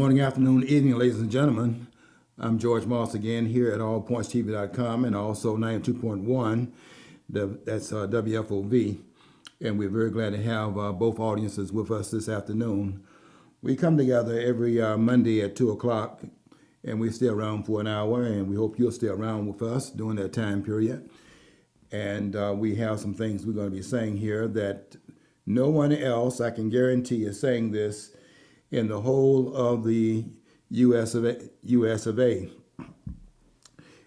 Morning, afternoon, evening, ladies and gentlemen. I'm George Moss again here at allpointstv.com and also 92.1, that's WFOV. And we're very glad to have both audiences with us this afternoon. We come together every Monday at 2 o'clock, and we stay around for an hour, and we hope you'll stay around with us during that time period. And we have some things we're going to be saying here that no one else, I can guarantee, is saying this in the whole of the US of A.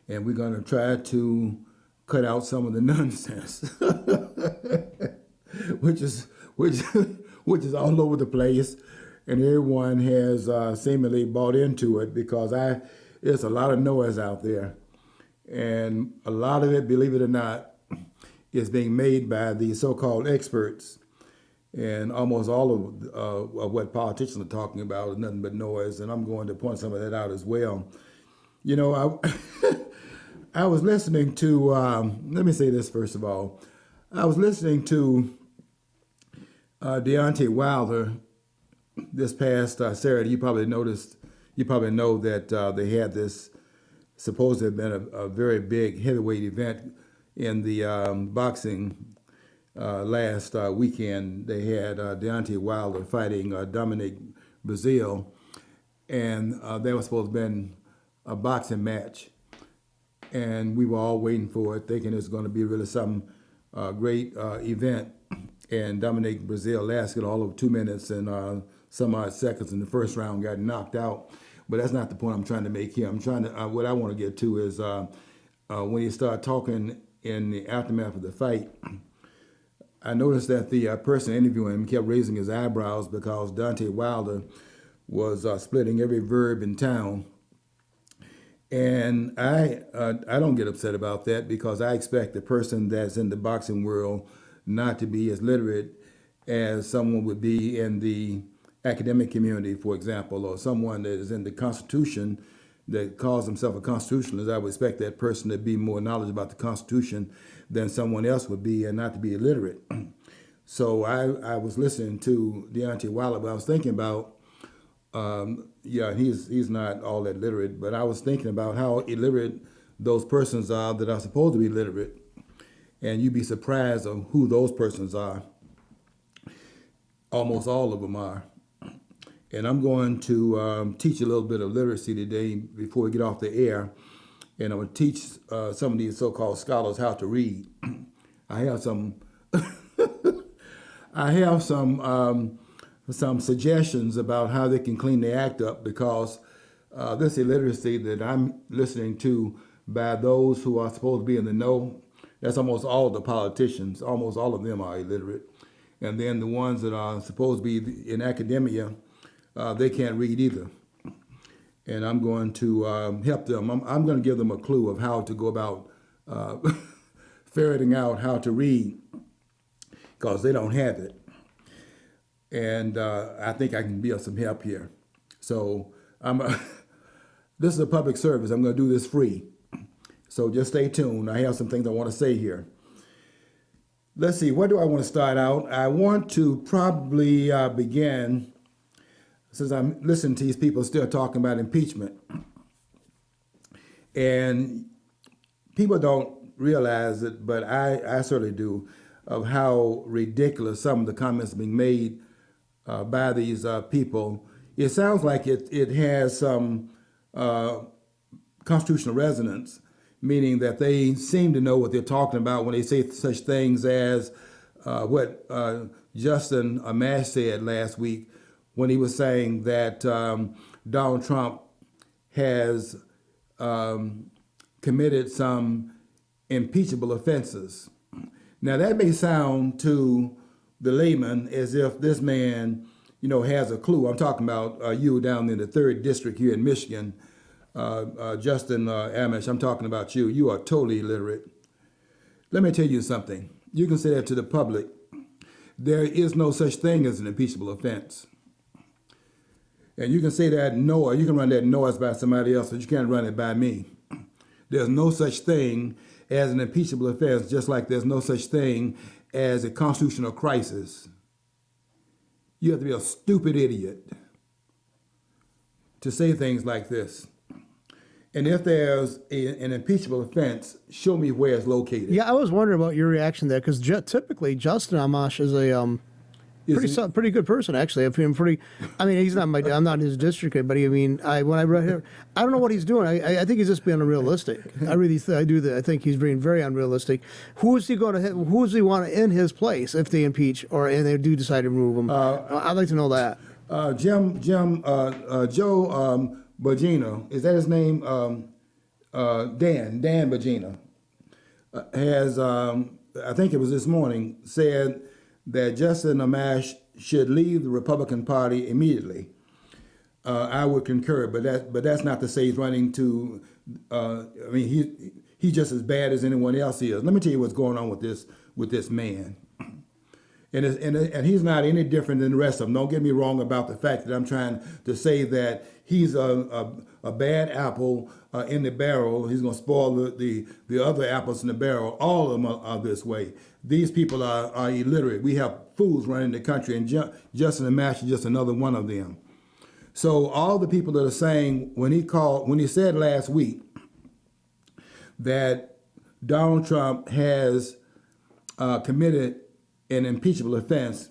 And we're going to try to cut out some of the nonsense, which is all over the place, and everyone has seemingly bought into it because there's a lot of noise out there, and a lot of it, believe it or not, is being made by the so-called experts. And almost all of what politicians are talking about is nothing but noise, and I'm going to point some of that out as well. You know, I was listening to, let me say this first of all. I was listening to Deontay Wilder this past Saturday. You probably know that they had this supposed to have been a very big heavyweight event in the boxing last weekend. They had Deontay Wilder fighting Dominic Breazeale, and they were supposed to have been a boxing match. And we were all waiting for it, thinking it was going to be really some great event. And Dominic Breazeale lasted all of 2 minutes and some odd seconds in the first round, got knocked out. But that's not the point I'm trying to make here. What I want to get to is when you start talking in the aftermath of the fight, I noticed that the person interviewing him kept raising his eyebrows because Deontay Wilder was splitting every verb in town. And I don't get upset about that because I expect the person that's in the boxing world not to be as literate as someone would be in the academic community, for example, or someone that is in the Constitution that calls himself a constitutionalist. I would expect that person to be more knowledgeable about the Constitution than someone else would be, and not to be illiterate. So I was listening to Deontay Wilder, but I was thinking about, he's not all that literate, but I was thinking about how illiterate those persons are that are supposed to be literate, and you'd be surprised of who those persons are. Almost all of them are. And I'm going to teach a little bit of literacy today before we get off the air. And I'm going to teach some of these so-called scholars how to read. I have some suggestions about how they can clean their act up, because this illiteracy that I'm listening to by those who are supposed to be in the know, that's almost all the politicians. Almost all of them are illiterate. And then the ones that are supposed to be in academia, they can't read either. And I'm going to help them. I'm going to give them a clue of how to go about ferreting out how to read, because they don't have it. And I think I can be of some help here. So this is a public service. I'm going to do this free. So just stay tuned. I have some things I want to say here. Let's see, where do I want to start out? I want to probably begin, since I'm listening to these people still talking about impeachment. And people don't realize it, but I certainly do, of how ridiculous some of the comments being made by these people. It sounds like it has some constitutional resonance, meaning that they seem to know what they're talking about when they say such things as what Justin Amash said last week, when he was saying that Donald Trump has committed some impeachable offenses. Now, that may sound to the layman as if this man, has a clue. I'm talking about you down in the 3rd District here in Michigan, Justin Amash. I'm talking about you. You are totally illiterate. Let me tell you something. You can say that to the public. There is no such thing as an impeachable offense. And you can say that noise, you can run that noise by somebody else, but you can't run it by me. There's no such thing as an impeachable offense, just like there's no such thing as a constitutional crisis. You have to be a stupid idiot to say things like this. And if there's an impeachable offense, show me where it's located. Yeah, I was wondering about your reaction there because typically Justin Amash is a pretty good person actually. I mean, he's not I'm not in his district, but when I read him, I don't know what he's doing. I think he's just being unrealistic. I do that. I think he's being very unrealistic. Who is he going to hit? Who does he want in his place if they impeach and they do decide to remove him? I'd like to know that. Joe Bogino, is that his name? Dan Bogino has, I think it was this morning, said that Justin Amash should leave the Republican Party immediately. I would concur, but that's not to say he's running to. He's just as bad as anyone else is. Let me tell you what's going on with this man. And he's not any different than the rest of them. Don't get me wrong about the fact that I'm trying to say that he's a bad apple in the barrel. He's going to spoil the other apples in the barrel. All of them are this way. These people are illiterate. We have fools running the country, and Justin Amash is just another one of them. So all the people that are saying when he said last week that Donald Trump has committed an impeachable offense.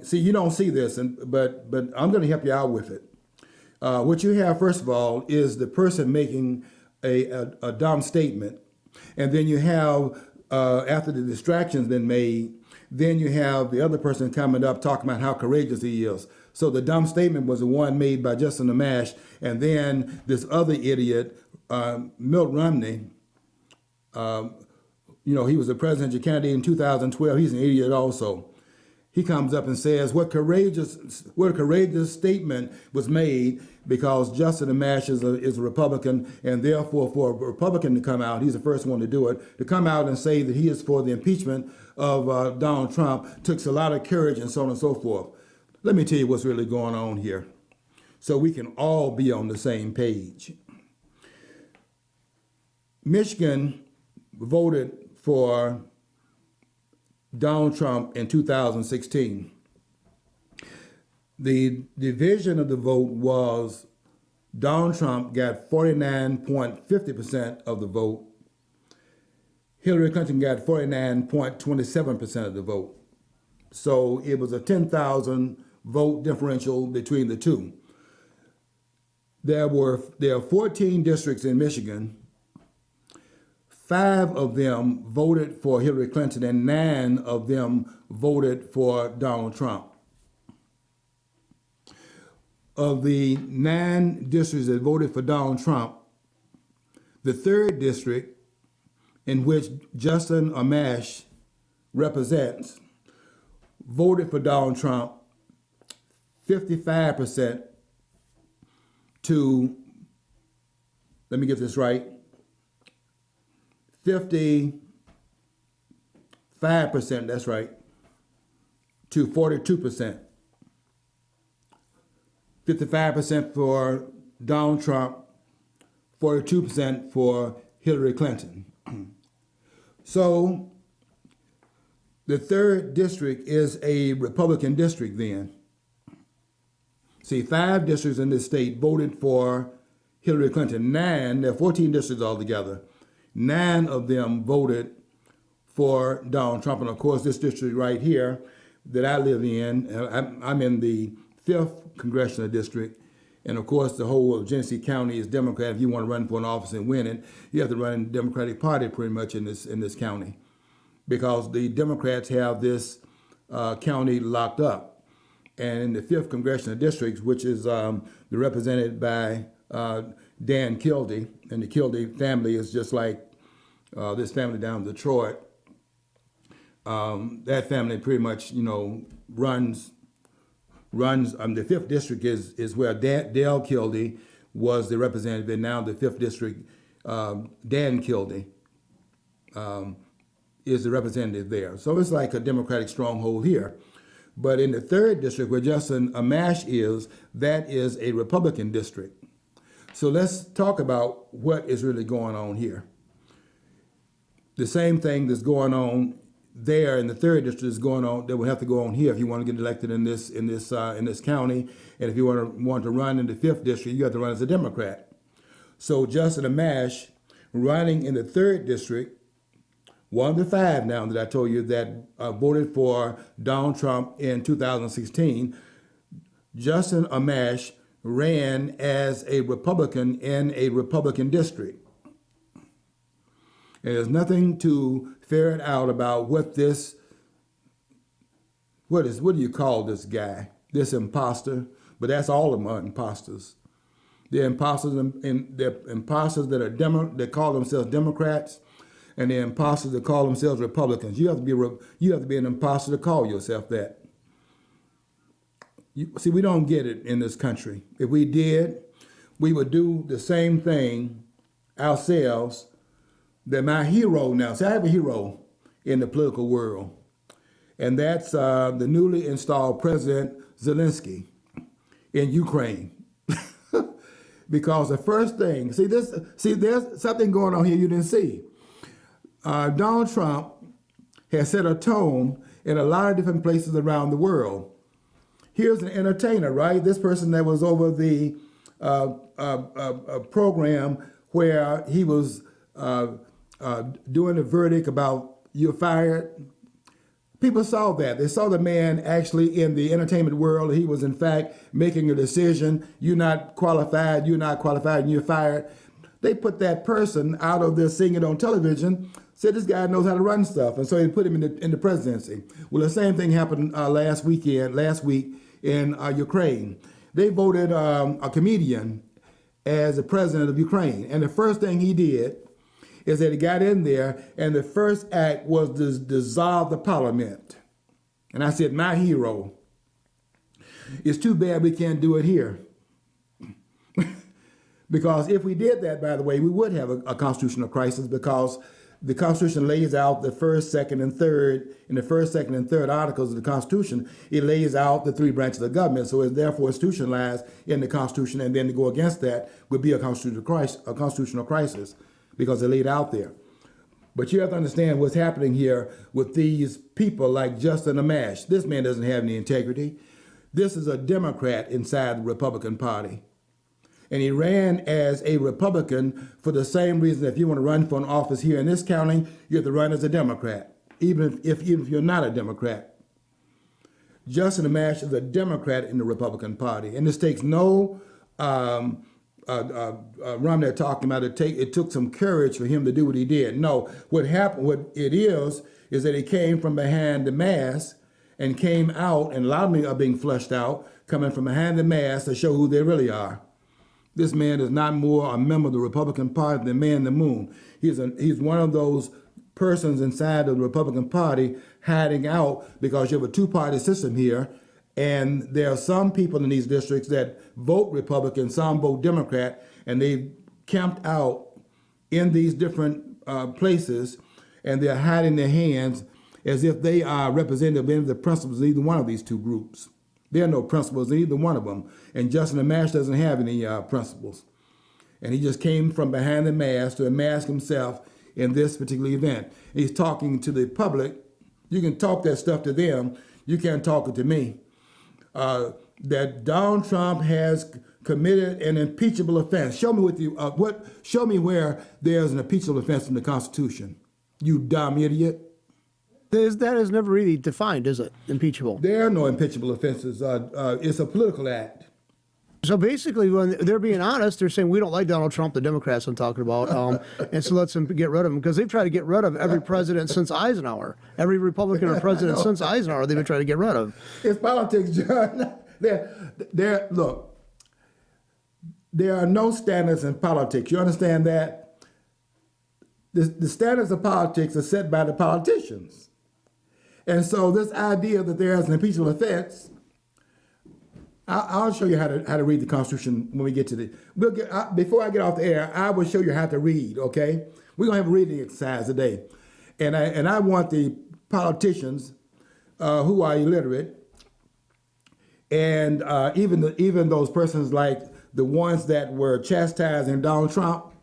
See, you don't see this, but I'm going to help you out with it. What you have, first of all, is the person making a dumb statement, and then you have, after the distraction's been made, then you have the other person coming up talking about how courageous he is. So the dumb statement was the one made by Justin Amash, and then this other idiot, Milt Romney, he was the presidential candidate in 2012. He's an idiot also. He comes up and says what a courageous statement was made because Justin Amash is a Republican, and therefore for a Republican to come out, he's the first one to do it, to come out and say that he is for the impeachment of Donald Trump takes a lot of courage and so on and so forth. Let me tell you what's really going on here so we can all be on the same page. Michigan voted for Donald Trump in 2016. The division of the vote was Donald Trump got 49.50% of the vote. Hillary Clinton got 49.27% of the vote. So it was a 10,000 vote differential between the two. There are 14 districts in Michigan. 5 of them voted for Hillary Clinton and 9 of them voted for Donald Trump. Of the 9 districts that voted for Donald Trump, the 3rd district, in which Justin Amash represents, voted for Donald Trump 55% to, let me get this right, 55%, that's right, to 42%. 55% for Donald Trump, 42% for Hillary Clinton. So the 3rd district is a Republican district then. See, 5 districts in this state voted for Hillary Clinton. 9, there are 14 districts altogether. 9 of them voted for Donald Trump. And of course, this district right here that I live in, I'm in the 5th congressional district. And of course, the whole of Genesee County is Democrat. If you want to run for an office and win it, you have to run the Democratic Party pretty much in this county, because the Democrats have this county locked up. And in the 5th congressional district, which is represented by Dan Kildee, and the Kildee family is just like this family down in Detroit. That family pretty much, runs. The 5th district is where Dale Kildee was the representative, and now the 5th district, Dan Kildee is the representative there. So it's like a Democratic stronghold here. But in the 3rd district, where Justin Amash is, that is a Republican district. So let's talk about what is really going on here. The same thing that's going on there in the third district is going on, that will have to go on here if you want to get elected in this county, and if you want to run in the fifth district, you have to run as a Democrat. So Justin Amash, running in the third district, one of the 5 now that I told you that voted for Donald Trump in 2016, Justin Amash ran as a Republican in a Republican district. And there's nothing to ferret out about what do you call this guy? This imposter? But that's all of them are imposters. They're imposters, and they're imposters that call themselves Democrats, and they're imposters that call themselves Republicans. You have to be an imposter to call yourself that. See, we don't get it in this country. If we did, we would do the same thing ourselves. That my hero now, see, I have a hero in the political world, and that's the newly installed President Zelensky in Ukraine. Because the first thing, there's something going on here you didn't see. Donald Trump has set a tone in a lot of different places around the world. Here's an entertainer, right? This person that was over the program where he was doing a verdict about you're fired. People saw that. They saw the man actually in the entertainment world. He was, in fact, making a decision. You're not qualified, and you're fired. They put that person out of there seeing it on television, said this guy knows how to run stuff, and so they put him in the presidency. Well, the same thing happened last week in Ukraine. They voted a comedian as the president of Ukraine, and the first thing he did is that he got in there, and the first act was to dissolve the parliament. And I said, my hero. It's too bad we can't do it here. Because if we did that, by the way, we would have a constitutional crisis, because the Constitution lays out the first, second, and third. In the first, second, and third articles of the Constitution, it lays out the 3 branches of government. So it's therefore institutionalized in the Constitution, and then to go against that would be a constitutional crisis. Because they're laid out there. But you have to understand what's happening here with these people like Justin Amash. This man doesn't have any integrity. This is a Democrat inside the Republican Party. And he ran as a Republican for the same reason. If you want to run for an office here in this county, you have to run as a Democrat, even if you're not a Democrat. Justin Amash is a Democrat in the Republican Party. And this takes no Rum they're talking about, it took some courage for him to do what he did. No, what it is that he came from behind the mask and came out, and a lot of them are being flushed out, coming from behind the mask to show who they really are. This man is not more a member of the Republican Party than man in the moon. He's one of those persons inside of the Republican Party hiding out, because you have a 2-party system here. And there are some people in these districts that vote Republican, some vote Democrat, and they camped out in these different places, and they're hiding their hands as if they are representative of any of the principles of either one of these 2 groups. There are no principles in either one of them, and Justin Amash doesn't have any principles. And he just came from behind the mask to unmask himself in this particular event. And he's talking to the public. You can talk that stuff to them. You can't talk it to me. That Donald Trump has committed an impeachable offense. Show me where there's an impeachable offense in the Constitution. You dumb idiot. That is never really defined, is it? Impeachable. There are no impeachable offenses. It's a political act. So basically, when they're being honest, they're saying we don't like Donald Trump, the Democrats I'm talking about, and so let's get rid of him, because they've tried to get rid of every president since Eisenhower. Every Republican or president since Eisenhower, they've been trying to get rid of. It's politics, John. Look, there are no standards in politics. You understand that? The standards of politics are set by the politicians. And so this idea that there is an impeachable offense, I'll show you how to read the Constitution when we get to before I get off the air, I will show you how to read, okay? We're going to have a reading exercise today. And I want the politicians who are illiterate, and even those persons like the ones that were chastising Donald Trump,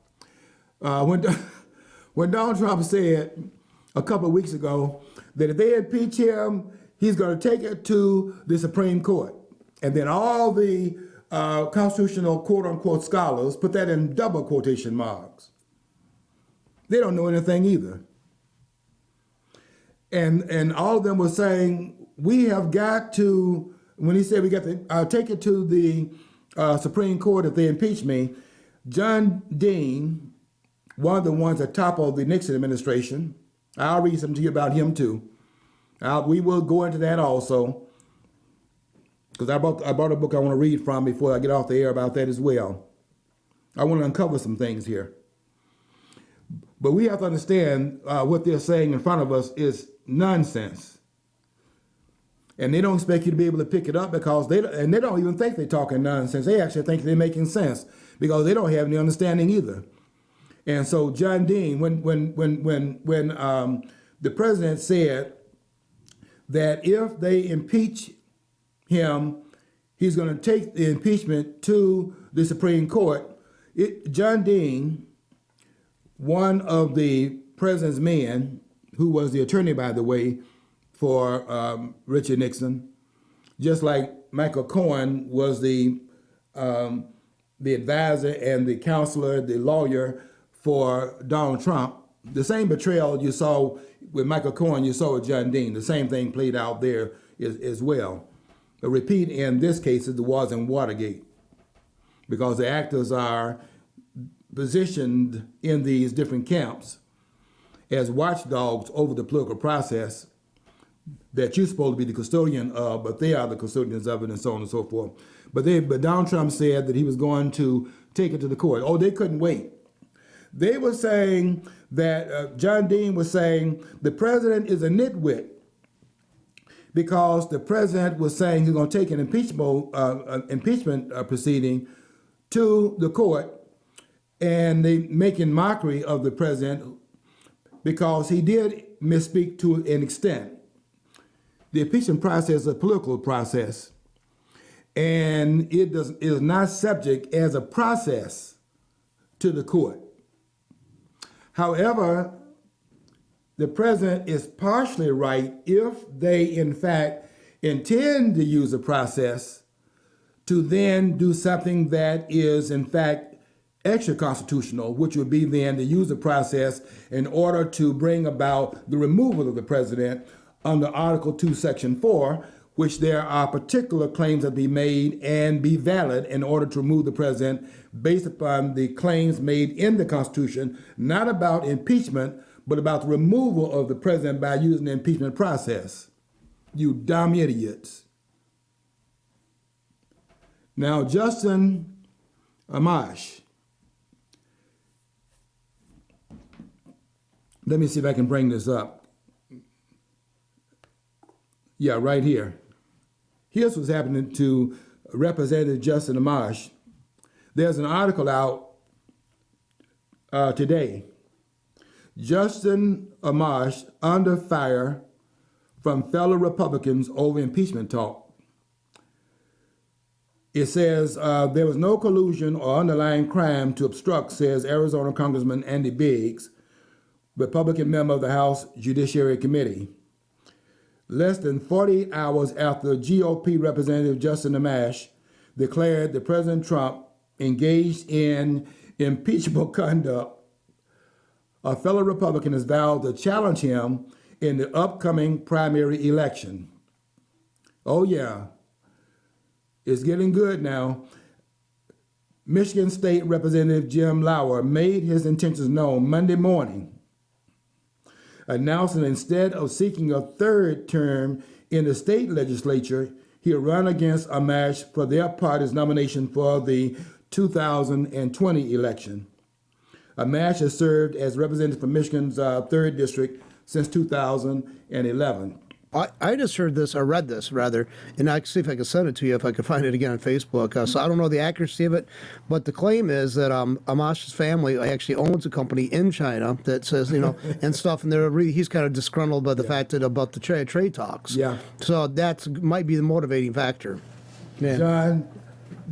when Donald Trump said a couple of weeks ago that if they impeach him, he's going to take it to the Supreme Court. And then all the constitutional quote-unquote scholars put that in double quotation marks. They don't know anything either. And all of them were saying, we have got to, when he said we got to take it to the Supreme Court if they impeach me, John Dean, one of the ones at top of the Nixon administration, I'll read something to you about him too. We will go into that also, because I brought a book I want to read from before I get off the air about that as well. I want to uncover some things here. But we have to understand what they're saying in front of us is nonsense. And they don't expect you to be able to pick it up because they don't even think they're talking nonsense. They actually think they're making sense because they don't have any understanding either. And so John Dean, when the president said that if they impeach him, he's going to take the impeachment to the Supreme Court, John Dean, one of the president's men, who was the attorney, by the way, for Richard Nixon, just like Michael Cohen was the advisor and the counselor, the lawyer for Donald Trump. The same betrayal you saw with Michael Cohen, you saw with John Dean. The same thing played out there as well. A repeat in this case is the was in Watergate, because the actors are positioned in these different camps as watchdogs over the political process that you're supposed to be the custodian of, but they are the custodians of it, and so on and so forth. But Donald Trump said that he was going to take it to the court. Oh, they couldn't wait. They were saying that John Dean was saying the president is a nitwit because the president was saying he's going to take an impeachment proceeding to the court, and they making mockery of the president because he did misspeak to an extent. The impeachment process is a political process, and it is not subject as a process to the court. However, the president is partially right if they, in fact, intend to use a process to then do something that is, in fact, extra-constitutional, which would be then to use the process in order to bring about the removal of the president under Article 2, Section 4, which there are particular claims that be made and be valid in order to remove the president based upon the claims made in the Constitution, not about impeachment, but about the removal of the president by using the impeachment process. You dumb idiots. Now, Justin Amash. Let me see if I can bring this up. Yeah, right here. Here's what's happening to Representative Justin Amash. There's an article out today. Justin Amash under fire from fellow Republicans over impeachment talk. It says there was no collusion or underlying crime to obstruct, says Arizona Congressman Andy Biggs, Republican member of the House Judiciary Committee. Less than 48 hours after GOP Representative Justin Amash declared that President Trump engaged in impeachable conduct, a fellow Republican has vowed to challenge him in the upcoming primary election. Oh yeah, it's getting good now. Michigan State Representative Jim Lauer made his intentions known Monday morning, announcing instead of seeking a third term in the state legislature, he'll run against Amash for their party's nomination for the 2020 election. Amash has served as representative for Michigan's 3rd District since 2011. I just heard this, or read this rather, and I can see if I can send it to you if I can find it again on Facebook. So I don't know the accuracy of it, but the claim is that Amash's family actually owns a company in China that says, and stuff, and he's kind of disgruntled by the fact that about the trade talks. Yeah. So that might be the motivating factor. Yeah. John,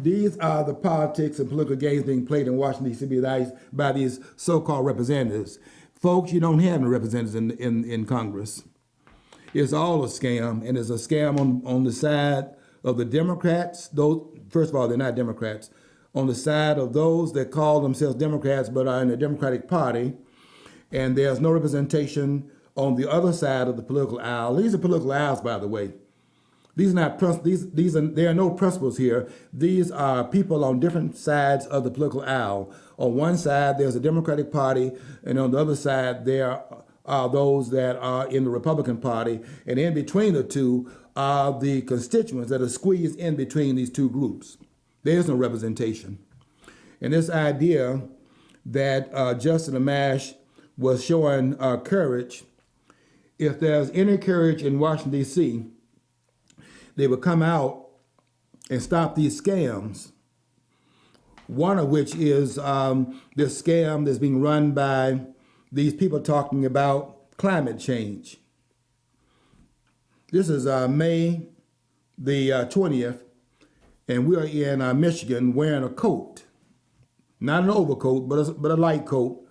these are the politics and political games being played in Washington, D.C. by these so-called representatives. Folks, you don't have any representatives in Congress. It's all a scam, and it's a scam on the side of the Democrats. Those, first of all, they're not Democrats. On the side of those that call themselves Democrats but are in the Democratic Party, and there's no representation on the other side of the political aisle. These are political aisles, by the way. These are not there are no principles here. These are people on different sides of the political aisle. On one side, there's a Democratic Party, and on the other side, there are those that are in the Republican Party, and in between the two are the constituents that are squeezed in between these two groups. There's no representation. And this idea that Justin Amash was showing courage, if there's any courage in Washington, D.C., they would come out and stop these scams, one of which is this scam that's being run by these people talking about climate change. This is May the 20th, and we are in Michigan wearing a coat, not an overcoat, but a light coat,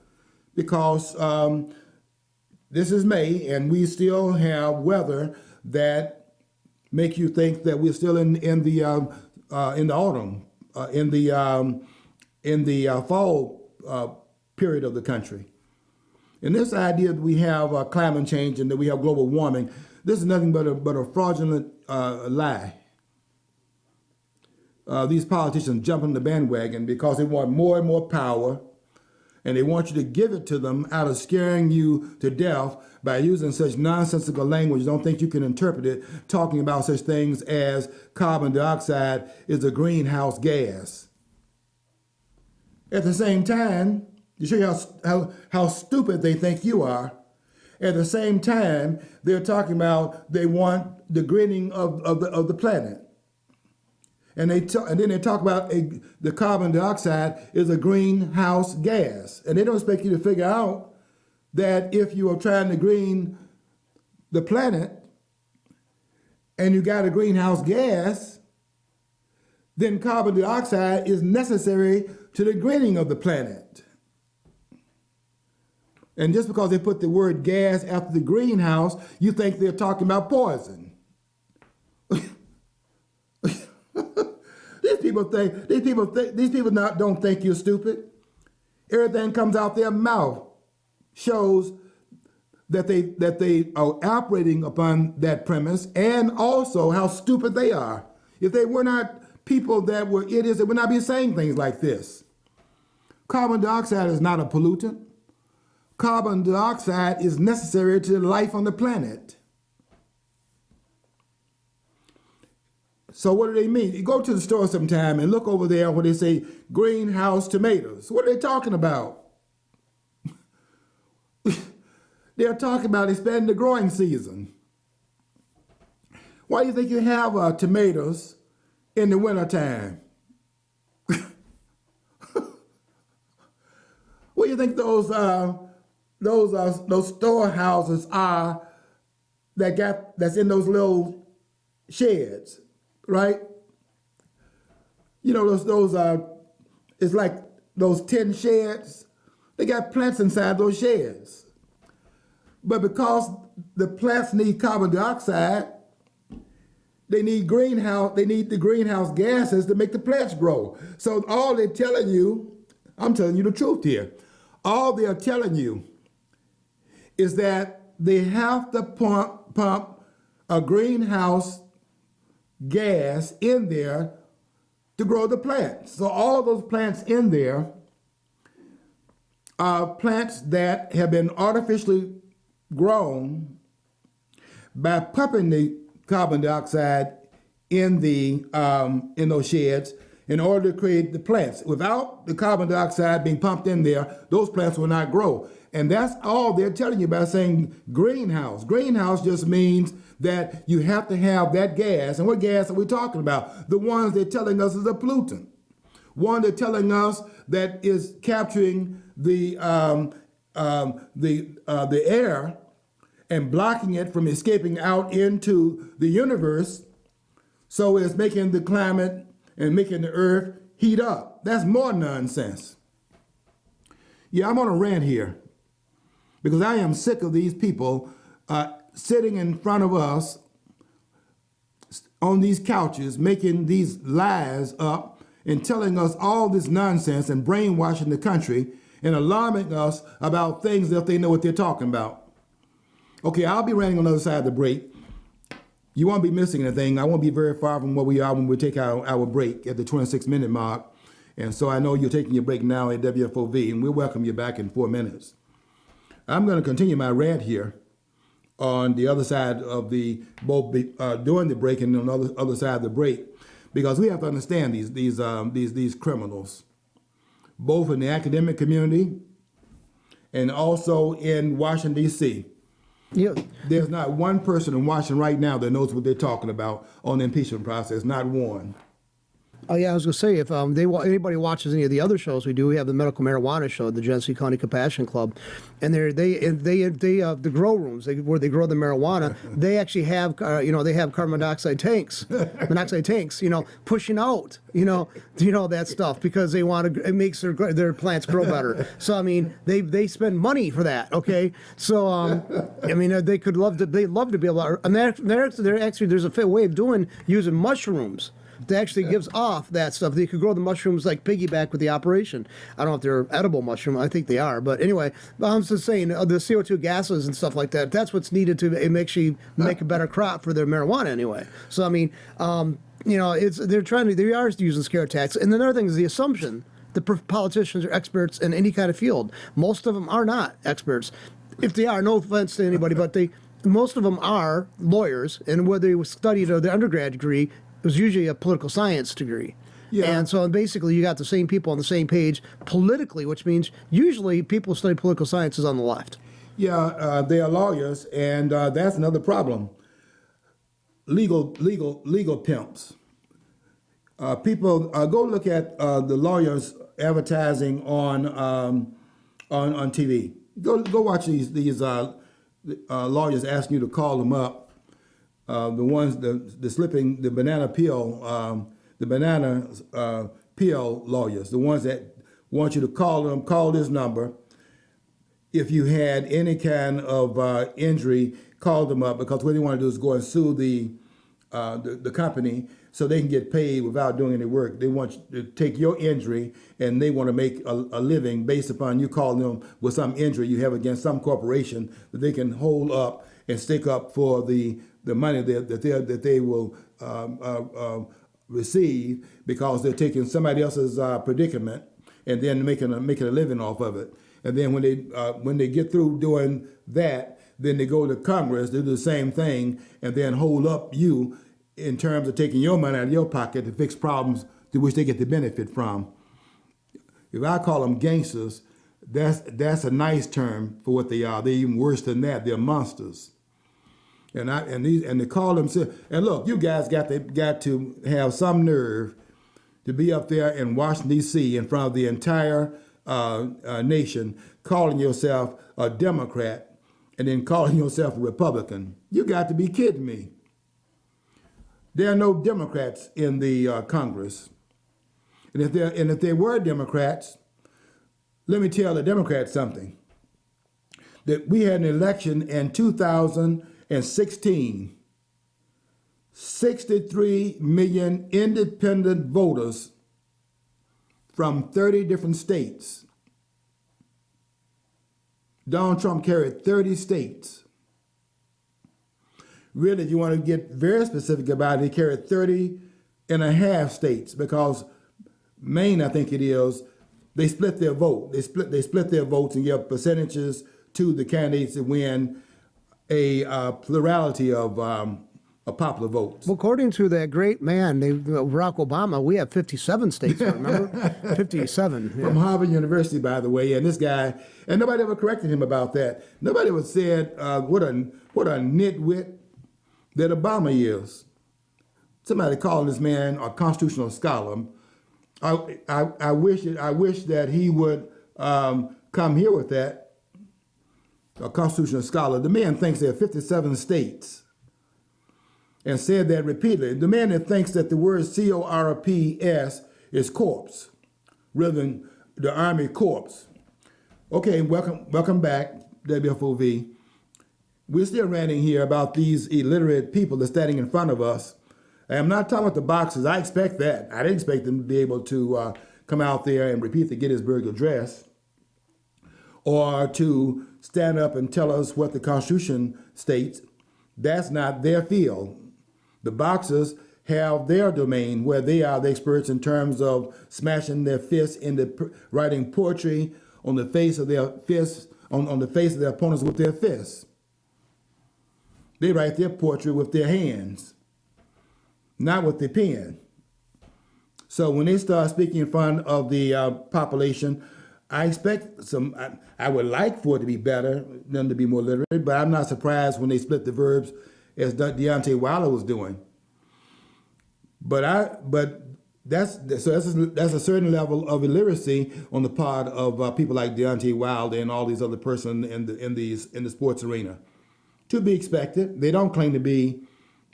because this is May, and we still have weather that make you think that we're still in the autumn, in the fall period of the country. And this idea that we have climate change and that we have global warming, this is nothing but a fraudulent lie. These politicians jump on the bandwagon because they want more and more power, and they want you to give it to them out of scaring you to death by using such nonsensical language. Don't think you can interpret it, talking about such things as carbon dioxide is a greenhouse gas. At the same time, to show you how stupid they think you are, at the same time, they're talking about they want the greening of the planet. And then they talk about the carbon dioxide is a greenhouse gas. And they don't expect you to figure out that if you are trying to green the planet and you got a greenhouse gas, then carbon dioxide is necessary to the greening of the planet. And just because they put the word gas after the greenhouse, you think they're talking about poison. These people don't think you're stupid. Everything comes out their mouth shows that they are operating upon that premise, and also how stupid they are. If they were not people that were idiots, they would not be saying things like this. Carbon dioxide is not a pollutant. Carbon dioxide is necessary to life on the planet. So what do they mean? You go to the store sometime and look over there where they say greenhouse tomatoes. What are they talking about? They're talking about expanding the growing season. Why do you think you have tomatoes in the wintertime? What do you think those storehouses are that's in those little sheds? Right? You know, it's like those tin sheds. They got plants inside those sheds. But because the plants need carbon dioxide, they need the greenhouse gases to make the plants grow. So all they're telling you, I'm telling you the truth here. All they're telling you is that they have to pump a greenhouse gas in there to grow the plants. So all those plants in there are plants that have been artificially grown by pumping the carbon dioxide in those sheds in order to create the plants. Without the carbon dioxide being pumped in there, those plants will not grow. And that's all they're telling you by saying greenhouse. Greenhouse just means that you have to have that gas. And what gas are we talking about? The ones they're telling us is a pollutant. One they're telling us that is capturing the air and blocking it from escaping out into the universe, so it's making the climate and making the earth heat up. That's more nonsense. Yeah, I'm on a rant here, because I am sick of these people sitting in front of us on these couches, making these lies up and telling us all this nonsense and brainwashing the country and alarming us about things that they know what they're talking about. Okay, I'll be running on the other side of the break. You won't be missing anything. I won't be very far from where we are when we take our break at the 26-minute mark. And so I know you're taking your break now at WFOV, and we'll welcome you back in 4 minutes. I'm going to continue my rant here on the other side of both during the break and on the other side of the break, because we have to understand these criminals, both in the academic community and also in Washington, D.C. Yeah. There's not one person in Washington right now that knows what they're talking about on the impeachment process, not one. Oh yeah, I was gonna say if anybody watches any of the other shows we do, we have the medical marijuana show, the Genesee County Compassion Club, and they the grow rooms where they grow the marijuana, they actually have they have carbon monoxide tanks, pushing out that stuff because they want to, it makes their plants grow better. So I mean they spend money for that. Okay, so I mean they'd love to be able to, and there's a way of using mushrooms that actually gives off that stuff. They could grow the mushrooms like piggyback with the operation. I don't know if they're edible mushroom. I think they are. But anyway, I'm just saying the CO2 gases and stuff like that, that's what's needed to actually make a better crop for their marijuana anyway. So, I mean, they are using scare attacks. And another thing is the assumption that politicians are experts in any kind of field. Most of them are not experts. If they are, no offense to anybody, but most of them are lawyers, and whether they studied their undergrad degree, it was usually a political science degree. Yeah. And so basically you got the same people on the same page politically, which means usually people who study political science is on the left. Yeah, they are lawyers, and that's another problem. Legal pimps. People go look at the lawyers advertising on TV. Go watch these lawyers asking you to call them up. The slipping the banana peel lawyers, the ones that want you to call this number. If you had any kind of injury, call them up, because what they want to do is go and sue the company so they can get paid without doing any work. They want you to take your injury and they want to make a living based upon you calling them with some injury you have against some corporation that they can hold up and stick up for the money that they will receive, because they're taking somebody else's predicament and then making a living off of it. And then when they get through doing that, then they go to Congress, they do the same thing, and then hold up you in terms of taking your money out of your pocket to fix problems to which they get the benefit from. If I call them gangsters, that's a nice term for what they are. They're even worse than that. They're monsters. And they call themselves. And look, you guys got to have some nerve to be up there in Washington D.C. in front of the entire nation, calling yourself a Democrat and then calling yourself a Republican. You got to be kidding me. There are no Democrats in the Congress, and if there were Democrats, let me tell the Democrats something. That we had an election in 2016. 63 million independent voters from 30 different states. Donald Trump carried 30 states. Really, if you want to get very specific about it, he carried 30 and a half states, because Maine, I think it is, they split their vote. They split their votes and give percentages to the candidates that win a plurality of popular votes. Well, according to that great man, Barack Obama, we have 57 states, remember? 57. Yeah. From Harvard University, by the way. And this guy, and nobody ever corrected him about that. Nobody ever said what a nitwit that Obama is. Somebody calling this man a constitutional scholar. I wish that he would come here with that. A constitutional scholar. The man thinks there are 57 states, and said that repeatedly. The man that thinks that the word corps is corpse, rather than the Army corps. Okay, welcome back. WFOV. We're still ranting here about these illiterate people that's standing in front of us. And I'm not talking about the boxers. I expect that. I didn't expect them to be able to come out there and repeat the Gettysburg Address or to stand up and tell us what the Constitution states. That's not their field. The boxers have their domain where they are the experts in terms of smashing their fists into writing poetry on the face of their fists, on the face of their opponents with their fists. They write their poetry with their hands, not with their pen. So when they start speaking in front of the population, I expect I would like for it to be better, them to be more literate, but I'm not surprised when they split the verbs as Deontay Wilder was doing. But that's a certain level of illiteracy on the part of people like Deontay Wilder and all these other persons in the sports arena. To be expected. They don't claim to be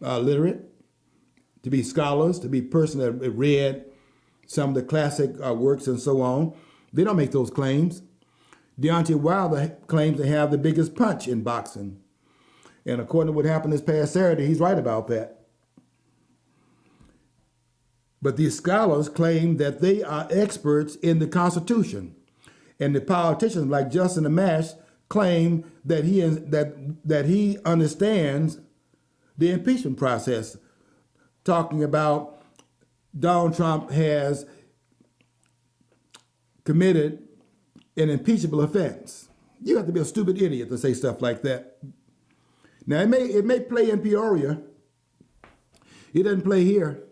literate, to be scholars, to be persons that have read some of the classic works and so on. They don't make those claims. Deontay Wilder claims to have the biggest punch in boxing. And according to what happened this past Saturday, he's right about that. But these scholars claim that they are experts in the Constitution. And the politicians like Justin Amash claim that he understands the impeachment process, talking about Donald Trump has committed an impeachable offense. You have to be a stupid idiot to say stuff like that. Now, it may play in Peoria. It doesn't play here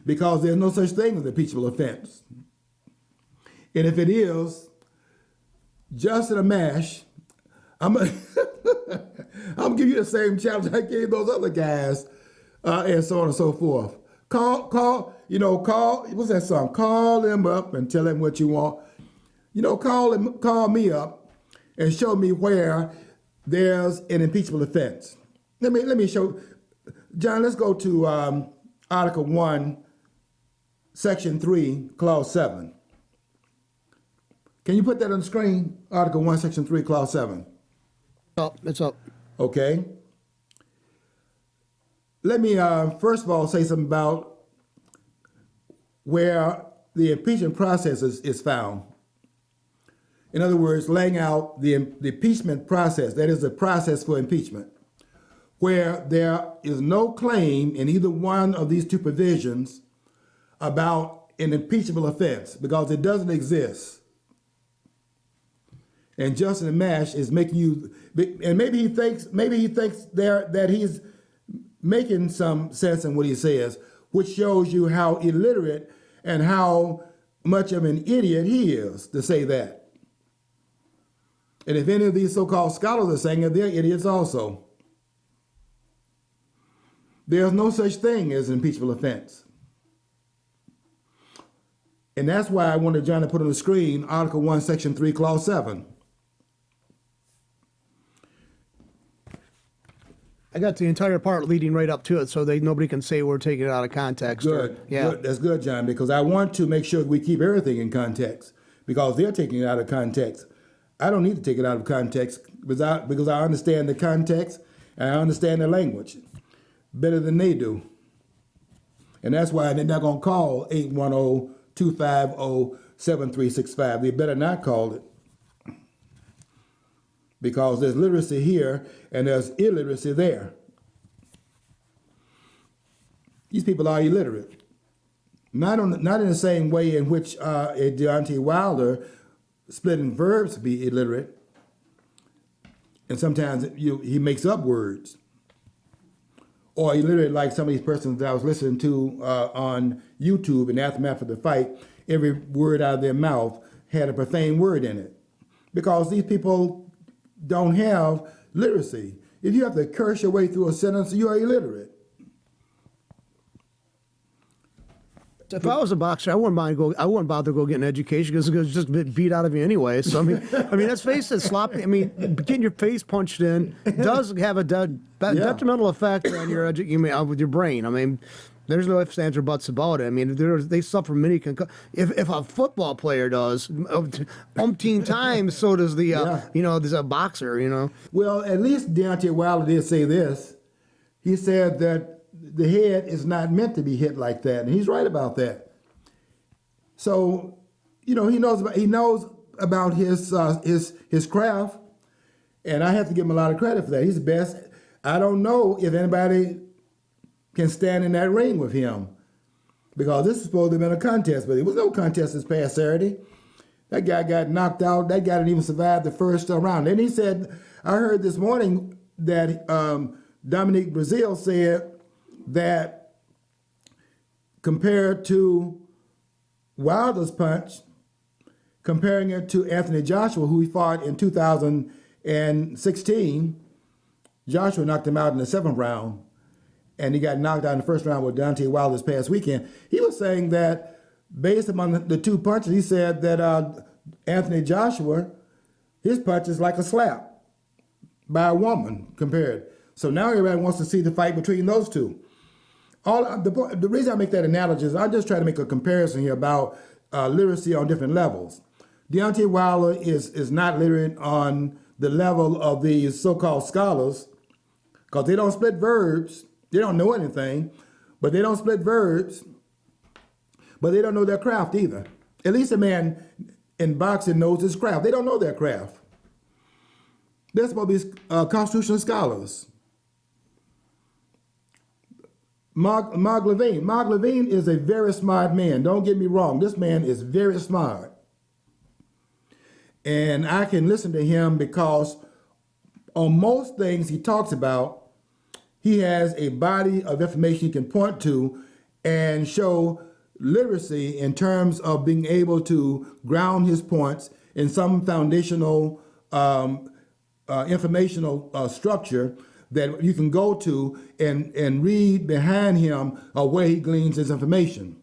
because there's no such thing as an impeachable offense. And if it is, Justin Amash, I'm gonna give you the same challenge I gave those other guys, and so on and so forth. Call, what's that song? Call him up and tell him what you want. Call me up and show me where there's an impeachable offense. Let me show, John, let's go to Article 1, Section 3, Clause 7. Can you put that on the screen? Article 1, Section 3, Clause 7. It's up. Okay. Let me first of all say something about where the impeachment process is found. In other words, laying out the impeachment process, that is the process for impeachment, where there is no claim in either one of these two provisions about an impeachable offense because it doesn't exist. And Justin Amash is making you, and maybe he thinks that he's making some sense in what he says, which shows you how illiterate and how much of an idiot he is to say that. And if any of these so-called scholars are saying it, they're idiots also. There's no such thing as an impeachable offense. And that's why I wanted John to put on the screen Article 1, Section 3, Clause 7. I got the entire part leading right up to it, so nobody can say we're taking it out of context. Good. Yeah. Good. That's good, John, because I want to make sure we keep everything in context because they're taking it out of context. I don't need to take it out of context because I understand the context and I understand the language better than they do. And that's why they're not going to call 810-250-7365. They better not call it because there's literacy here and there's illiteracy there. These people are illiterate. Not in the same way in which Deontay Wilder splitting verbs to be illiterate. And sometimes he makes up words. Or illiterate like some of these persons that I was listening to on YouTube in Aftermath of the Fight, every word out of their mouth had a profane word in it. Because these people don't have literacy. If you have to curse your way through a sentence, you are illiterate. If I was a boxer, I wouldn't bother to go get an education because it's just beat out of you anyway. So I mean, let's face it, sloppy. I mean, getting your face punched in does have a detrimental effect on your with your brain. I mean, There's no ifs, ands, or buts about it. I mean, they suffer many concussions. If a football player does, umpteen times, so does the, there's a boxer, Well, at least Deontay Wilder did say this. He said that the head is not meant to be hit like that, and he's right about that. So, he knows about his craft, and I have to give him a lot of credit for that. He's the best. I don't know if anybody can stand in that ring with him, because this is supposed to have been a contest, but there was no contest this past Saturday. That guy got knocked out. That guy didn't even survive the first round. And he said, I heard this morning that Dominique Brazil said that compared to Wilder's punch, comparing it to Anthony Joshua, who he fought in 2016, Joshua knocked him out in the 7th round, and he got knocked out in the 1st round with Deontay Wilder this past weekend. He was saying that based upon the 2 punches, he said that Anthony Joshua, his punch is like a slap by a woman compared. So now everybody wants to see the fight between those two. The reason I make that analogy is I'm just trying to make a comparison here about literacy on different levels. Deontay Wilder is not literate on the level of these so-called scholars, because they don't split verbs. They don't know anything, but they don't split verbs, but they don't know their craft either. At least a man in boxing knows his craft. They don't know their craft. They're supposed to be constitutional scholars. Mark Levine. Mark Levine is a very smart man. Don't get me wrong. This man is very smart. And I can listen to him because on most things he talks about, he has a body of information he can point to and show literacy in terms of being able to ground his points in some foundational informational structure that you can go to and read behind him where he gleans his information.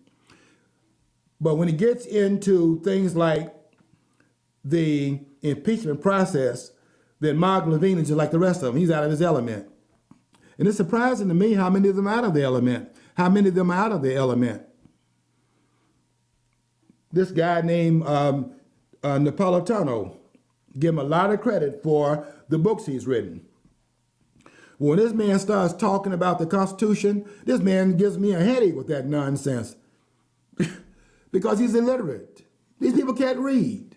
But when he gets into things like the impeachment process, then Mark Levine is just like the rest of them. He's out of his element. And it's surprising to me how many of them are out of the element. How many of them are out of the element. This guy named Napolitano, give him a lot of credit for the books he's written. When this man starts talking about the Constitution, this man gives me a headache with that nonsense because he's illiterate. These people can't read.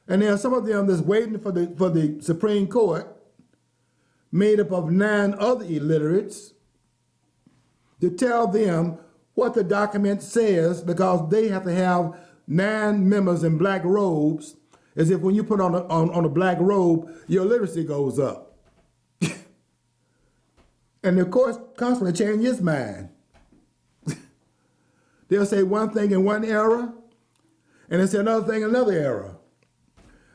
And there are some of them that's waiting for the Supreme Court, made up of 9 other illiterates, to tell them what the document says, because they have to have 9 members in black robes, as if when you put on a black robe, your literacy goes up. And of course, constantly change his mind. They'll say one thing in one era, and they say another thing in another era.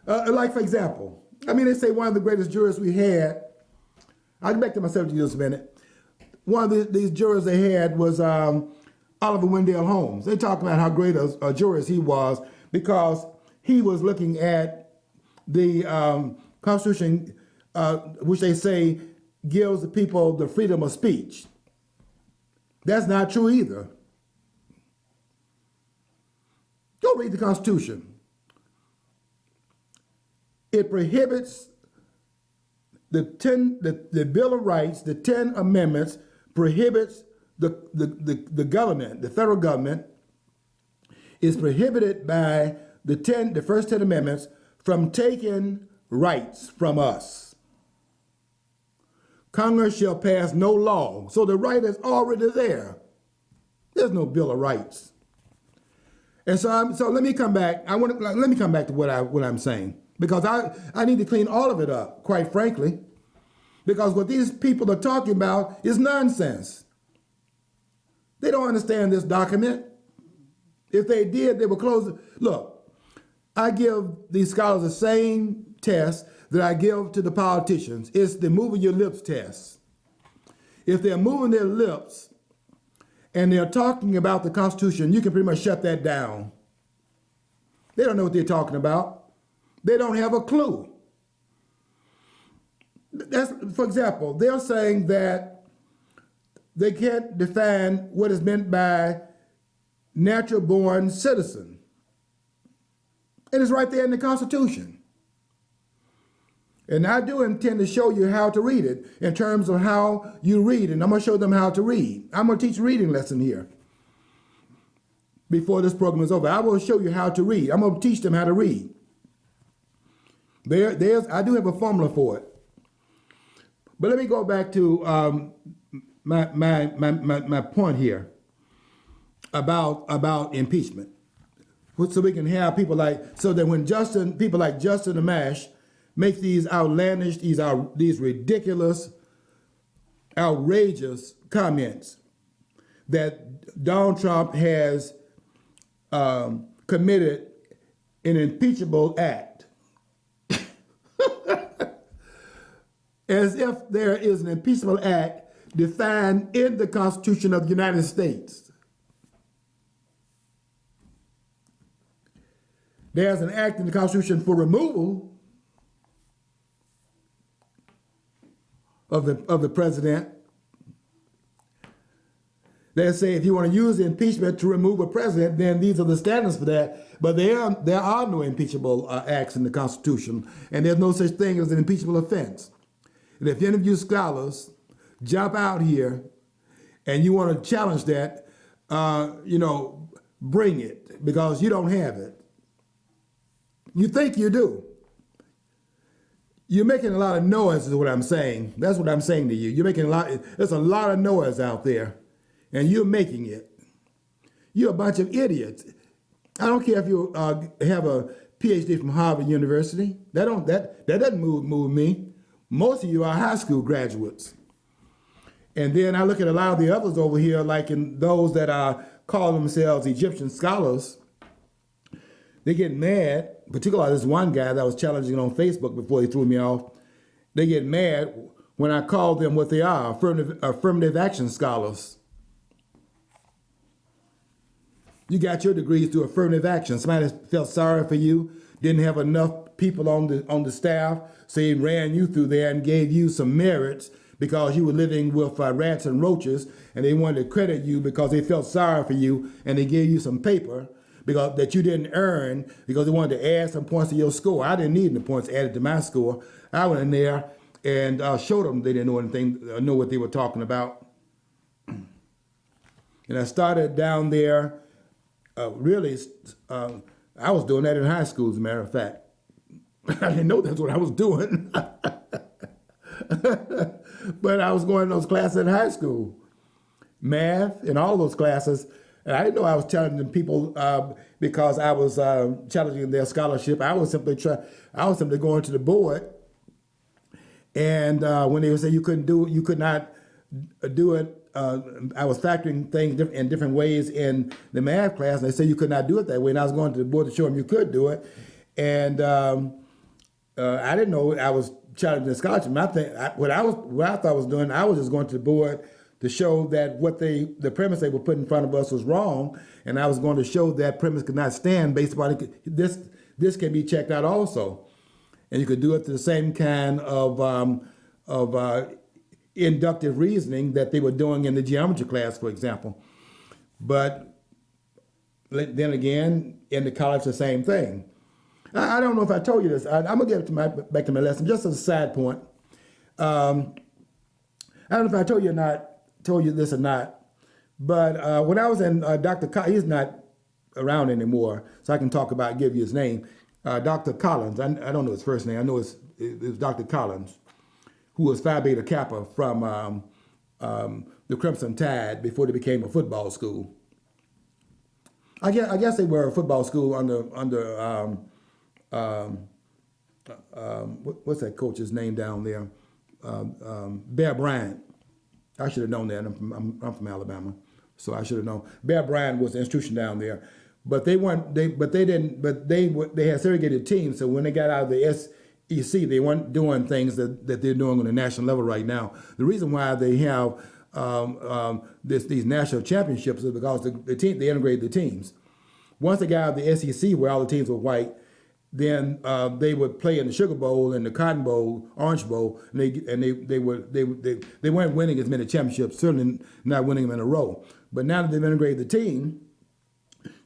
Like, for example, they say one of the greatest jurors we had, I'll get back to myself in just a minute. One of these jurors they had was Oliver Wendell Holmes. They talk about how great a jurist he was because he was looking at the Constitution, which they say gives the people the freedom of speech. That's not true either. Go read the Constitution. It prohibits the Bill of Rights, the 10 amendments prohibits the government, the federal government, is prohibited by the first 10 amendments from taking rights from us. Congress shall pass no law. So the right is already there. There's no Bill of Rights. And so let me come back. Let me come back to what I'm saying, because I need to clean all of it up, quite frankly, because what these people are talking about is nonsense. They don't understand this document. If they did, they would close it. Look, I give these scholars the same test that I give to the politicians. It's the moving your lips test. If they're moving their lips and they're talking about the Constitution, you can pretty much shut that down. They don't know what they're talking about. They don't have a clue. For example, they're saying that they can't define what is meant by natural born citizen. And it's right there in the Constitution. And I do intend to show you how to read it in terms of how you read. And I'm going to show them how to read. I'm going to teach a reading lesson here before this program is over. I will show you how to read. I'm going to teach them how to read. I do have a formula for it. But let me go back to my point here about impeachment. So we can have people so that when people like Justin Amash make these outlandish, these ridiculous, outrageous comments that Donald Trump has committed an impeachable act, as if there is an impeachable act defined in the Constitution of the United States. There's an act in the Constitution for removal of the president. They say if you want to use impeachment to remove a president, then these are the standards for that. But there are no impeachable acts in the Constitution, and there's no such thing as an impeachable offense. And if any of you scholars jump out here and you want to challenge that, bring it, because you don't have it. You think you do. You're making a lot of noise is what I'm saying. That's what I'm saying to you. You're making there's a lot of noise out there, and you're making it. You're a bunch of idiots. I don't care if you have a PhD from Harvard University. That doesn't move me. Most of you are high school graduates. And then I look at a lot of the others over here, like in those that call themselves Egyptian scholars. They get mad, particularly this one guy that I was challenging on Facebook before he threw me off. They get mad when I call them what they are, affirmative action scholars. You got your degrees through affirmative action. Somebody felt sorry for you, didn't have enough people on the staff, so he ran you through there and gave you some merits because you were living with rats and roaches, and they wanted to credit you because they felt sorry for you, and they gave you some paper because that you didn't earn because they wanted to add some points to your score. I didn't need any points added to my score. I went in there and showed them they didn't know what they were talking about. And I started down there. I was doing that in high school, as a matter of fact. I didn't know that's what I was doing. But I was going to those classes in high school, math and all those classes. And I didn't know I was challenging people because I was challenging their scholarship. I was simply going to the board, and when they would say you could not do it, I was factoring things in different ways in the math class, and they said you could not do it that way. And I was going to the board to show them you could do it, and I didn't know I was challenging the scholarship. What I thought I was doing, I was just going to the board to show that the premise they were putting in front of us was wrong, and I was going to show that premise could not stand based upon it. This can be checked out also, and you could do it to the same kind of inductive reasoning that they were doing in the geometry class, for example. But then again, in the college, the same thing. I don't know if I told you this. I'm gonna get back to my lesson just as a side point. I don't know if I told you this or not, but when I was in Dr. He's not around anymore, so I can give you his name. Dr. Collins. I don't know his first name. I know it was Dr. Collins, who was Phi Beta Kappa from the Crimson Tide before they became a football school. I guess they were a football school under what's that coach's name down there? Bear Bryant. I should have known that. I'm from Alabama, so I should have known. Bear Bryant was the institution down there, but they had segregated teams. So when they got out of the SEC, they weren't doing things that they're doing on the national level right now. The reason why they have these national championships is because they integrated the teams. Once they got out of the SEC, where all the teams were white, then they would play in the Sugar Bowl and the Cotton Bowl, Orange Bowl, and they weren't winning as many championships, certainly not winning them in a row. But now that they've integrated the team,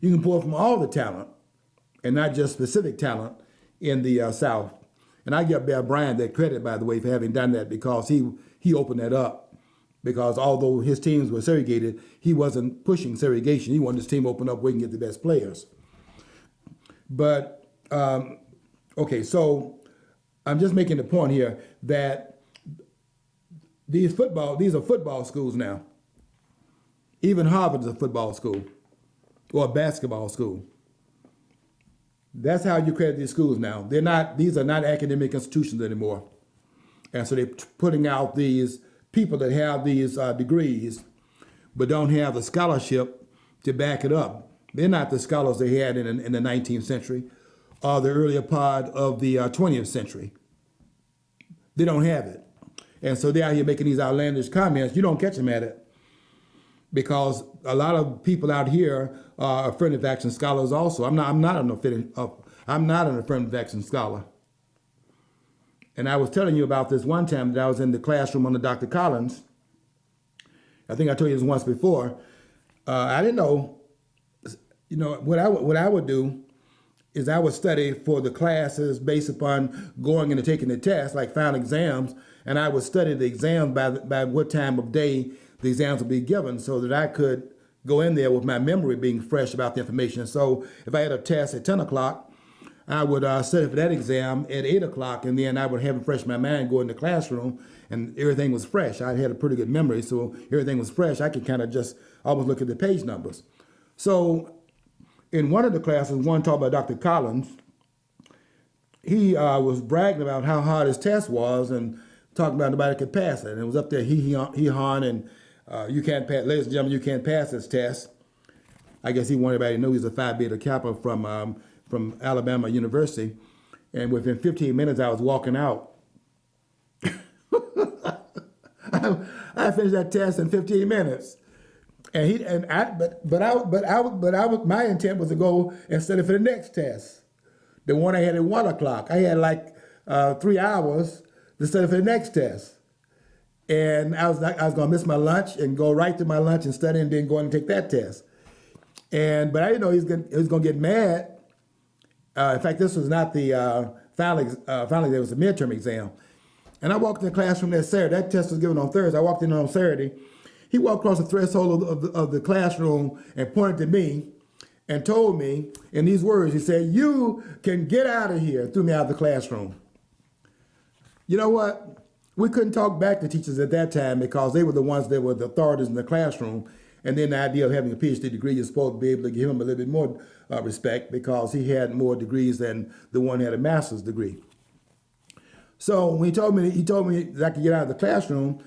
you can pull from all the talent and not just specific talent in the South. And I give Bear Bryant that credit, by the way, for having done that, because he opened that up. Because although his teams were segregated, he wasn't pushing segregation. He wanted his team to open up where he can get the best players. But, okay, so I'm just making the point here that these are football schools now. Even Harvard is a football school or a basketball school. That's how you credit these schools now. These are not academic institutions anymore. And so they're putting out these people that have these degrees but don't have the scholarship to back it up. They're not the scholars they had in the 19th century or the earlier part of the 20th century. They don't have it. And so they're out here making these outlandish comments. You don't catch them at it, because a lot of people out here are affirmative action scholars also. I'm not an affirmative action scholar. And I was telling you about this one time that I was in the classroom under Dr. Collins. I think I told you this once before. I didn't know, what I would do is I would study for the classes based upon going and taking the test, like final exams, and I would study the exams by what time of day the exams would be given, so that I could go in there with my memory being fresh about the information. So if I had a test at 10 o'clock, I would study for that exam at 8 o'clock, and then I would have it fresh in my mind, go in the classroom, and everything was fresh. I had a pretty good memory, so everything was fresh. I could kind of just almost look at the page numbers. So in one of the classes, one taught by Dr. Collins, he was bragging about how hard his test was and talking about nobody could pass it. And it was up there, he, hon, and you can't pass, ladies and gentlemen, you can't pass this test. I guess he wanted everybody to know he's a Phi Beta Kappa from Alabama University. And within 15 minutes, I was walking out. I finished that test in 15 minutes. My intent was to go and study for the next test, the one I had at 1 o'clock. I had like 3 hours to study for the next test. And I was going to miss my lunch and go right to my lunch and study, and then go and take that test. But I didn't know he was going to get mad. In fact, this was not the final, there was a midterm exam. And I walked in the classroom that Saturday. That test was given on Thursday. I walked in on Saturday. He walked across the threshold of the classroom and pointed to me and told me in these words, he said, "You can get out of here," and threw me out of the classroom. You know what? We couldn't talk back to teachers at that time, because they were the ones that were the authorities in the classroom. And then the idea of having a PhD degree, you're supposed to be able to give him a little bit more respect, because he had more degrees than the one who had a master's degree. So when he told me that I could get out of the classroom,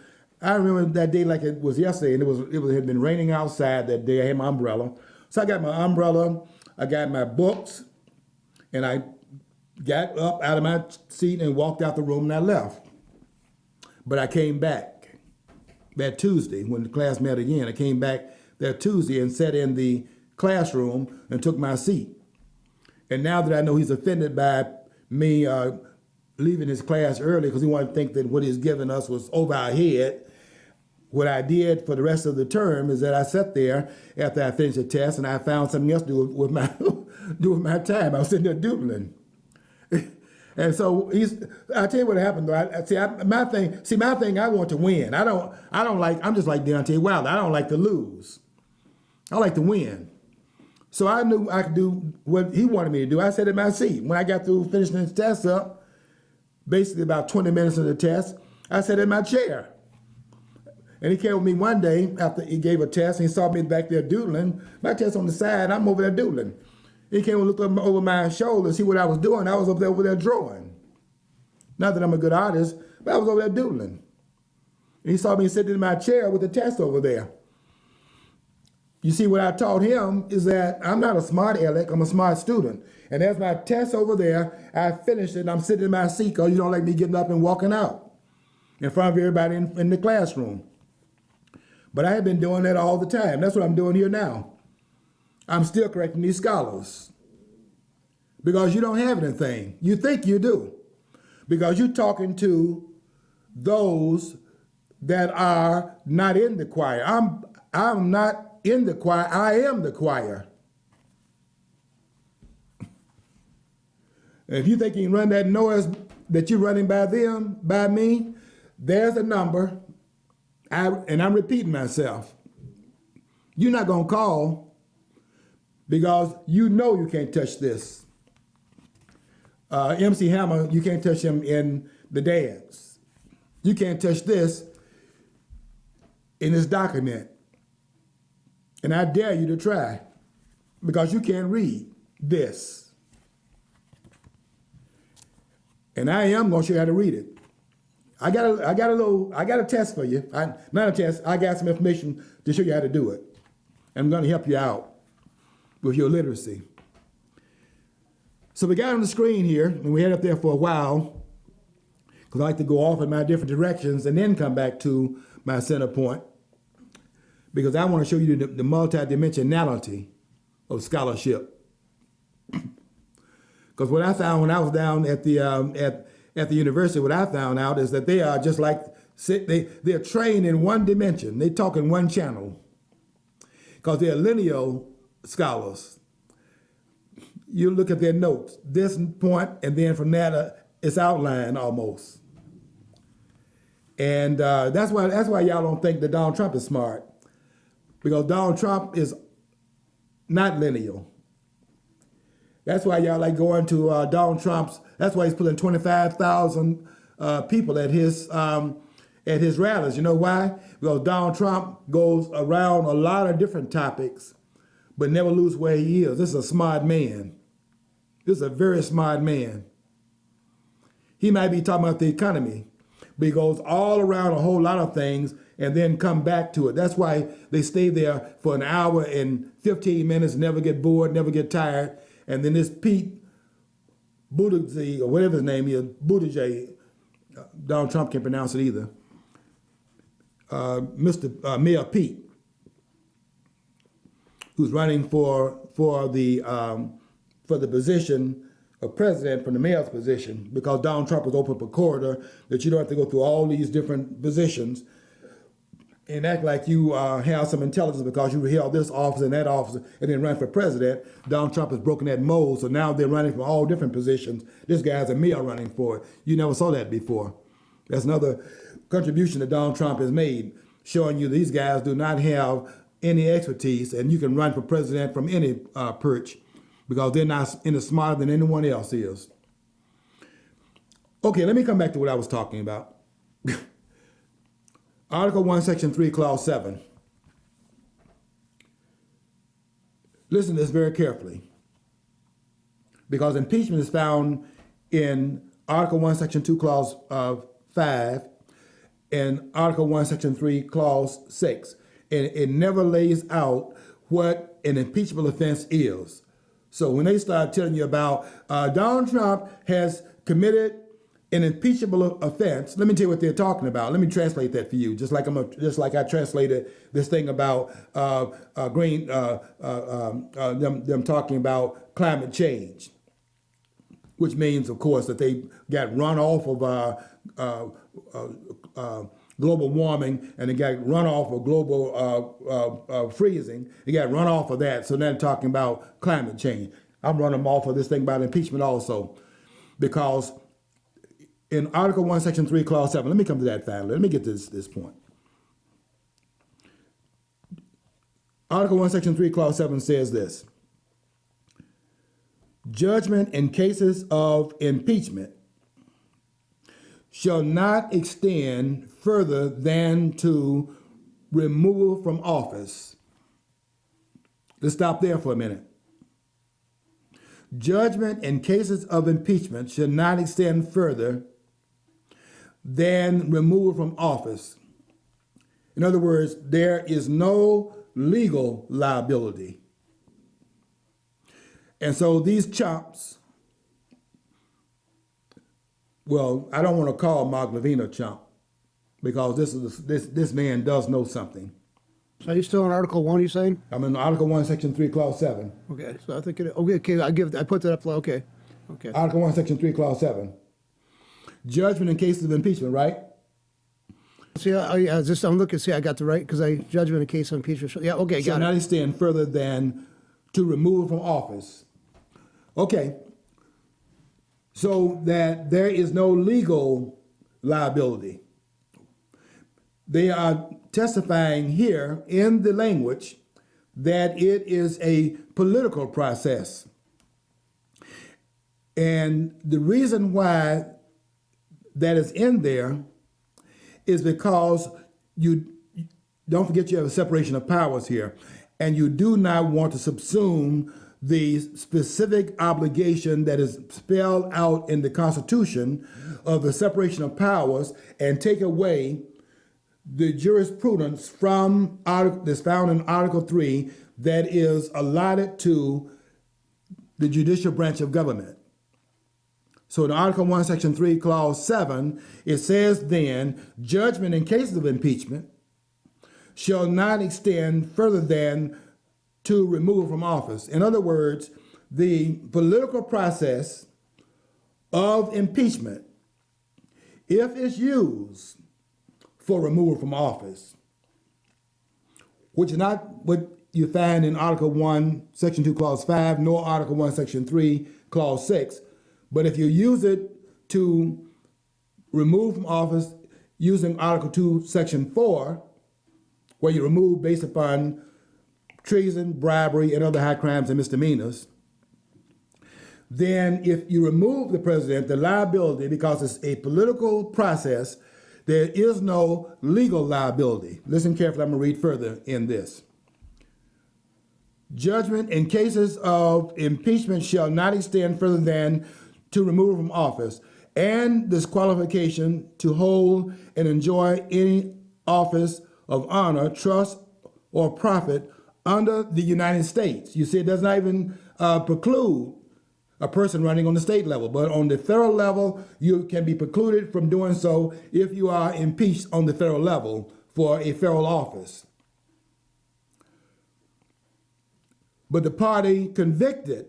I remember that day like it was yesterday, and it had been raining outside that day. I had my umbrella. So I got my umbrella, I got my books, and I got up out of my seat and walked out the room, and I left. But I came back that Tuesday when the class met again. I came back that Tuesday and sat in the classroom and took my seat. And now that I know he's offended by me leaving his class early because he wanted to think that what he's giving us was over our head, what I did for the rest of the term is that I sat there after I finished the test, and I found something else to do with my my time. I was sitting there doodling. And so I'll tell you what happened though. My thing, I want to win. I'm just like Deontay Wilder. I don't like to lose. I like to win. So I knew I could do what he wanted me to do. I sat in my seat. When I got through finishing his test up, basically about 20 minutes of the test, I sat in my chair. And he came with me one day after he gave a test, and he saw me back there doodling. My test on the side, I'm over there doodling. He came and looked over my shoulder to see what I was doing. I was over there drawing. Not that I'm a good artist, but I was over there doodling. And he saw me sitting in my chair with the test over there. You see, what I taught him is that I'm not a smart aleck, I'm a smart student. And there's my test over there. I finished it, and I'm sitting in my seat because you don't like me getting up and walking out in front of everybody in the classroom. But I have been doing that all the time. That's what I'm doing here now. I'm still correcting these scholars. because you don't have anything. You think you do because you're talking to those that are not in the choir. I'm not in the choir. I am the choir. And if you think you can run that noise that you're running by them, by me, there's a number. And I'm repeating myself. You're not going to call because you know you can't touch this. MC Hammer, you can't touch him in the dance. You can't touch this in this document. And I dare you to try because you can't read this. And I am going to show you how to read it. I got a test for you. Not a test. I got some information to show you how to do it. And I'm going to help you out with your literacy. So we got on the screen here, and we had up there for a while, because I like to go off in my different directions and then come back to my center point, because I want to show you the multidimensionality of scholarship. Because what I found when I was down at the university, what I found out is that they are just like, they're trained in one dimension. They talk in one channel. Because they're lineal scholars. You look at their notes, this point, and then from that, it's outlined almost. And that's why y'all don't think that Donald Trump is smart. Because Donald Trump is not lineal. That's why y'all like going to Donald Trump's. That's why he's pulling 25,000 people at his rallies. You know why? Because Donald Trump goes around a lot of different topics, but never lose where he is. This is a smart man. This is a very smart man. He might be talking about the economy, but he goes all around a whole lot of things and then come back to it. That's why they stay there for an hour and 15 minutes, never get bored, never get tired. And then this Pete Buttigieg, or whatever his name is, Buttigieg, Donald Trump can't pronounce it either, Mr. Mayor Pete, who's running for the position of president, from the mayor's position, because Donald Trump has opened up a corridor that you don't have to go through all these different positions and act like you have some intelligence because you held this office and that office and then run for president. Donald Trump has broken that mold, so now they're running from all different positions. This guy's a mayor running for it. You never saw that before. That's another contribution that Donald Trump has made, showing you these guys do not have any expertise, and you can run for president from any perch because they're not any smarter than anyone else is. Okay, let me come back to what I was talking about. Article 1, Section 3, Clause 7. Listen to this very carefully, because impeachment is found in Article 1, Section 2, Clause 5, and Article 1, Section 3, Clause 6. And it never lays out what an impeachable offense is. So when they start telling you about Donald Trump has committed an impeachable offense, let me tell you what they're talking about. Let me translate that for you, just like I translated this thing about them talking about climate change, which means, of course, that they got run off of global warming, and they got run off of global freezing. They got run off of that. So now they're talking about climate change. I'm running them off of this thing about impeachment also, because in Article 1, Section 3, Clause 7, let me come to that finally. Let me get to this point. Article 1, Section 3, Clause 7 says this: judgment in cases of impeachment shall not extend further than to removal from office. Let's stop there for a minute. Judgment in cases of impeachment shall not extend further than removal from office. In other words, there is no legal liability. And so these chumps, well, I don't want to call Mark Levine a chump, because this man does know something. So are you still in Article 1, you saying? I'm in Article 1, Section 3, Clause 7. Okay, so I think okay, I put that up, okay. Okay. Article 1, Section 3, Clause 7. Judgment in cases of impeachment, right? See, I'm looking, see, I got the right, because judgment in case of impeachment. Yeah, okay, Shall got not it. extend further than to removal from office. Okay. So that there is no legal liability. They are testifying here in the language that it is a political process. And the reason why that is in there is because you don't forget you have a separation of powers here, and you do not want to subsume the specific obligation that is spelled out in the Constitution of the separation of powers and take away the jurisprudence from that's found in Article 3 that is allotted to the judicial branch of government. So in Article 1, Section 3, Clause 7, it says then, judgment in cases of impeachment shall not extend further than to removal from office. In other words, the political process of impeachment, if it's used for removal from office, which is not what you find in Article 1, Section 2, Clause 5, nor Article 1, Section 3, Clause 6, but if you use it to remove from office using Article 2, Section 4, where you remove based upon treason, bribery, and other high crimes and misdemeanors, then if you remove the president, the liability, because it's a political process, there is no legal liability. Listen carefully, I'm going to read further in this. Judgment in cases of impeachment shall not extend further than to removal from office and disqualification to hold and enjoy any office of honor, trust, or profit under the United States. You see, it does not even preclude a person running on the state level, but on the federal level, you can be precluded from doing so if you are impeached on the federal level for a federal office. But the party convicted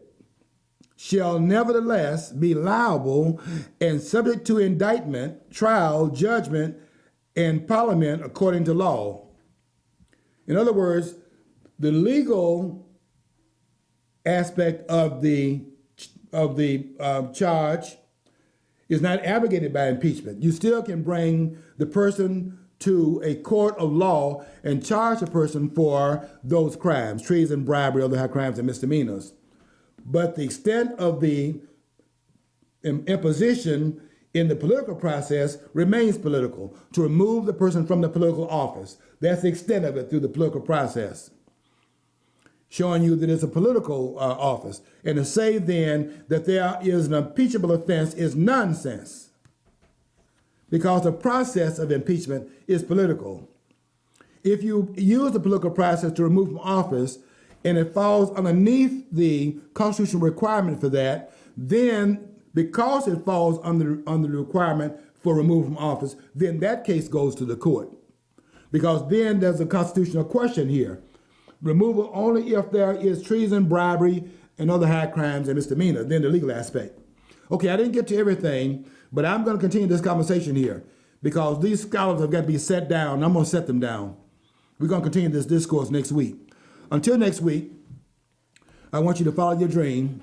shall nevertheless be liable and subject to indictment, trial, judgment, and parliament according to law. In other words, the legal aspect of the charge is not abrogated by impeachment. You still can bring the person to a court of law and charge a person for those crimes, treason, bribery, other high crimes and misdemeanors. But the extent of the imposition in the political process remains political, to remove the person from the political office. That's the extent of it through the political process, showing you that it's a political office. And to say then that there is an impeachable offense is nonsense, because the process of impeachment is political. If you use the political process to remove from office and it falls underneath the constitutional requirement for that, then because it falls under the requirement for removal from office, then that case goes to the court. Because then there's a constitutional question here. Removal only if there is treason, bribery, and other high crimes and misdemeanor, then the legal aspect. Okay, I didn't get to everything, but I'm going to continue this conversation here because these scholars have got to be set down. I'm going to set them down. We're going to continue this discourse next week. Until next week, I want you to follow your dream,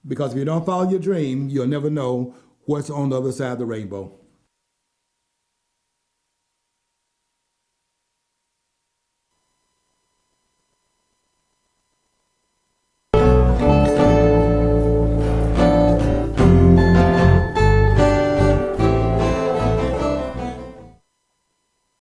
because if you don't follow your dream, you'll never know what's on the other side of the rainbow.